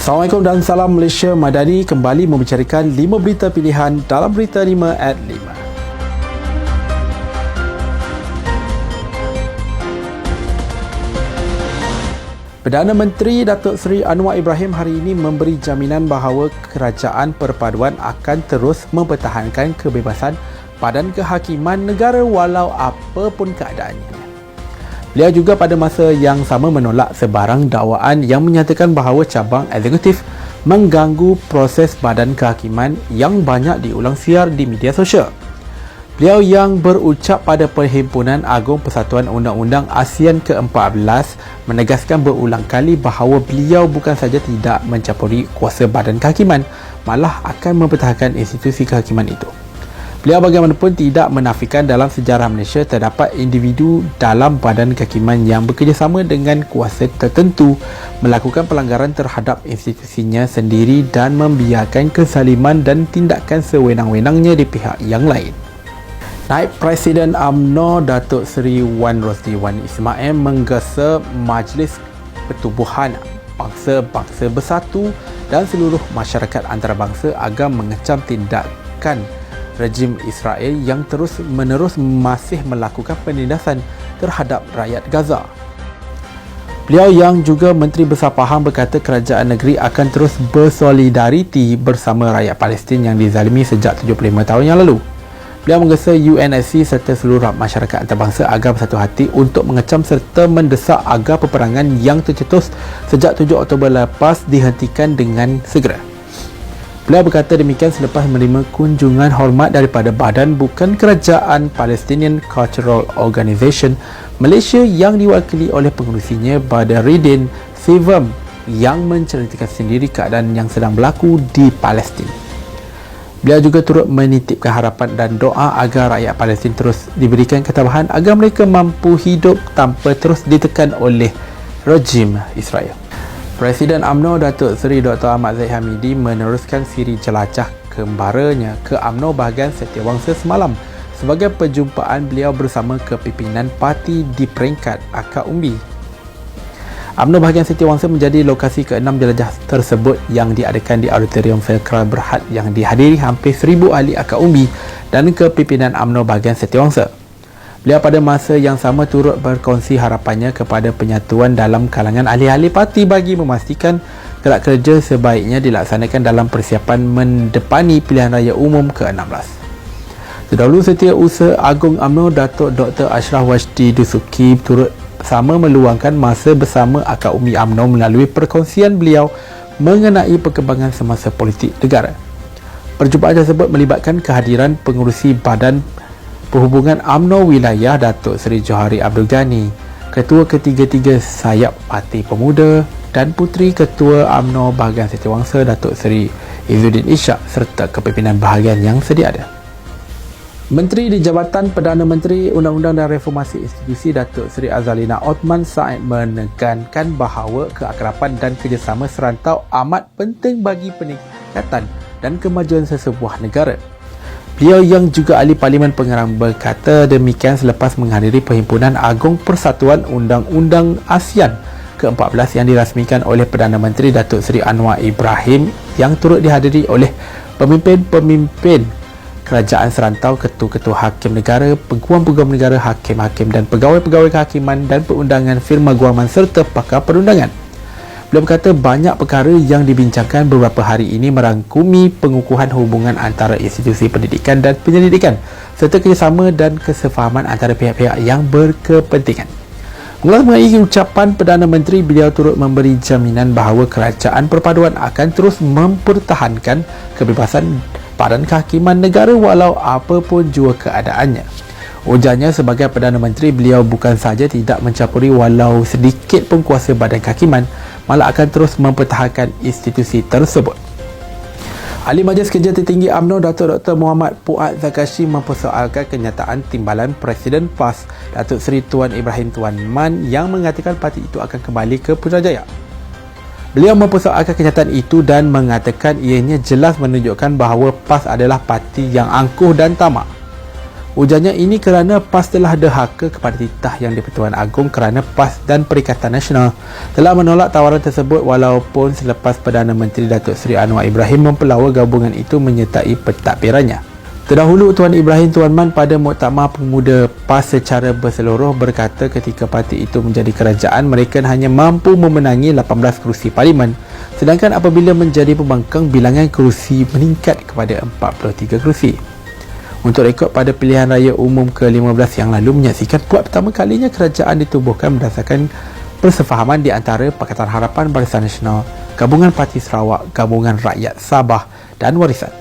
Assalamualaikum dan salam Malaysia Madani, kembali membicarakan 5 berita pilihan dalam Berita 5 at 5. Perdana Menteri Datuk Seri Anwar Ibrahim hari ini memberi jaminan bahawa kerajaan perpaduan akan terus mempertahankan kebebasan badan kehakiman negara walau apa pun keadaannya. Beliau juga pada masa yang sama menolak sebarang dakwaan yang menyatakan bahawa cabang eksekutif mengganggu proses badan kehakiman yang banyak diulang siar di media sosial. Beliau yang berucap pada Perhimpunan Agung Persatuan Undang-Undang ASEAN ke-14 menegaskan berulang kali bahawa beliau bukan saja tidak mencampuri kuasa badan kehakiman, malah akan mempertahankan institusi kehakiman itu. Beliau bagaimanapun tidak menafikan dalam sejarah Malaysia terdapat individu dalam badan kehakiman yang bekerjasama dengan kuasa tertentu melakukan pelanggaran terhadap institusinya sendiri dan membiarkan kezaliman dan tindakan sewenang-wenangnya di pihak yang lain. Naib Presiden UMNO Datuk Seri Wan Rosli Wan Ismail menggesa Majlis Pertubuhan Bangsa-Bangsa Bersatu dan seluruh masyarakat antarabangsa agar mengecam tindakan rejim Israel yang terus-menerus masih melakukan penindasan terhadap rakyat Gaza. Beliau yang juga Menteri Besar Pahang berkata kerajaan negeri akan terus bersolidariti bersama rakyat Palestin yang dizalimi sejak 75 tahun yang lalu. Beliau menggesa UNSC serta seluruh masyarakat antarabangsa agar bersatu hati untuk mengecam serta mendesak agar peperangan yang tercetus sejak 7 Oktober lepas dihentikan dengan segera. Beliau berkata demikian selepas menerima kunjungan hormat daripada Badan Bukan Kerajaan Palestinian Cultural Organisation Malaysia yang diwakili oleh pengerusinya Badruddin Sivem yang menceritakan sendiri keadaan yang sedang berlaku di Palestin. Beliau juga turut menitipkan harapan dan doa agar rakyat Palestin terus diberikan ketabahan agar mereka mampu hidup tanpa terus ditekan oleh rejim Israel. Presiden UMNO Datuk Seri Dr. Ahmad Zahid Hamidi meneruskan siri jelajah kembaranya ke UMNO bahagian Setiawangsa semalam sebagai perjumpaan beliau bersama kepimpinan parti di peringkat akar umbi. UMNO bahagian Setiawangsa menjadi lokasi ke-6 jelajah tersebut yang diadakan di Auditorium Felkra Berhad yang dihadiri hampir 1,000 ahli akar umbi dan kepimpinan UMNO bahagian Setiawangsa. Beliau pada masa yang sama turut berkongsi harapannya kepada penyatuan dalam kalangan ahli-ahli parti bagi memastikan gerak kerja sebaiknya dilaksanakan dalam persiapan mendepani pilihan raya umum ke-16. Terdahulu Setiausaha Agung UMNO Datuk Dr. Ashraf Wajdi Dusuki turut sama meluangkan masa bersama akar umbi UMNO melalui perkongsian beliau mengenai perkembangan semasa politik negara. Perjumpaan tersebut melibatkan kehadiran pengerusi Badan Perhubungan UMNO Wilayah Datuk Seri Johari Abdul Ghani, Ketua ketiga-tiga sayap Parti Pemuda dan Puteri Ketua UMNO bahagian Setiawangsa Datuk Seri Izzuddin Ishak serta kepimpinan bahagian yang sedia ada. Menteri di Jabatan Perdana Menteri Undang-Undang dan Reformasi Institusi Datuk Seri Azalina Othman Said menekankan bahawa keakraban dan kerjasama serantau amat penting bagi peningkatan dan kemajuan sesebuah negara. Beliau yang juga ahli Parlimen Pengarang berkata demikian selepas menghadiri Perhimpunan Agung Persatuan Undang-Undang ASEAN ke-14 yang dirasmikan oleh Perdana Menteri Datuk Seri Anwar Ibrahim yang turut dihadiri oleh pemimpin-pemimpin kerajaan serantau, ketua-ketua hakim negara, peguam-peguam negara, hakim-hakim dan pegawai-pegawai kehakiman dan perundangan firma guaman serta pakar perundangan. Beliau berkata banyak perkara yang dibincangkan beberapa hari ini merangkumi pengukuhan hubungan antara institusi pendidikan dan penyelidikan serta kerjasama dan kesefahaman antara pihak-pihak yang berkepentingan. Mengulas mengenai ucapan Perdana Menteri, beliau turut memberi jaminan bahawa kerajaan perpaduan akan terus mempertahankan kebebasan badan kehakiman negara walau apapun jua keadaannya. Ujarnya sebagai Perdana Menteri, beliau bukan saja tidak mencampuri walau sedikit pun kuasa badan kehakiman, malah akan terus mempertahankan institusi tersebut. Ahli Majlis Kerja Tertinggi UMNO Datuk Dr. Muhammad Puat Zakashi mempersoalkan kenyataan timbalan Presiden PAS Datuk Seri Tuan Ibrahim Tuan Man yang mengatakan parti itu akan kembali ke Putrajaya. Beliau mempersoalkan kenyataan itu dan mengatakan ianya jelas menunjukkan bahawa PAS adalah parti yang angkuh dan tamak. Ujarnya ini kerana PAS telah derhaka kepada titah Yang di-Pertuan Agong kerana PAS dan Perikatan Nasional telah menolak tawaran tersebut walaupun selepas Perdana Menteri Datuk Seri Anwar Ibrahim mempelawa gabungan itu menyertai pentadbirannya. Terdahulu, Tuan Ibrahim Tuan Man pada Muktamar Pemuda PAS secara berseluruh berkata ketika parti itu menjadi kerajaan, mereka hanya mampu memenangi 18 kerusi parlimen, sedangkan apabila menjadi pembangkang, bilangan kerusi meningkat kepada 43 kerusi. Untuk rekod, pada pilihan raya umum ke-15 yang lalu menyaksikan buat pertama kalinya kerajaan ditubuhkan berdasarkan persefahaman di antara Pakatan Harapan Barisan Nasional, Gabungan Parti Sarawak, Gabungan Rakyat Sabah dan Warisan.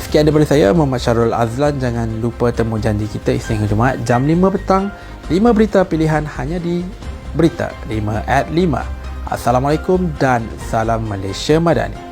Sekian daripada saya, Muhammad Syarul Azlan. Jangan lupa temu janji kita Isnin ke Jumaat jam 5 petang. 5 berita pilihan hanya di Berita 5 at 5. Assalamualaikum dan salam Malaysia Madani.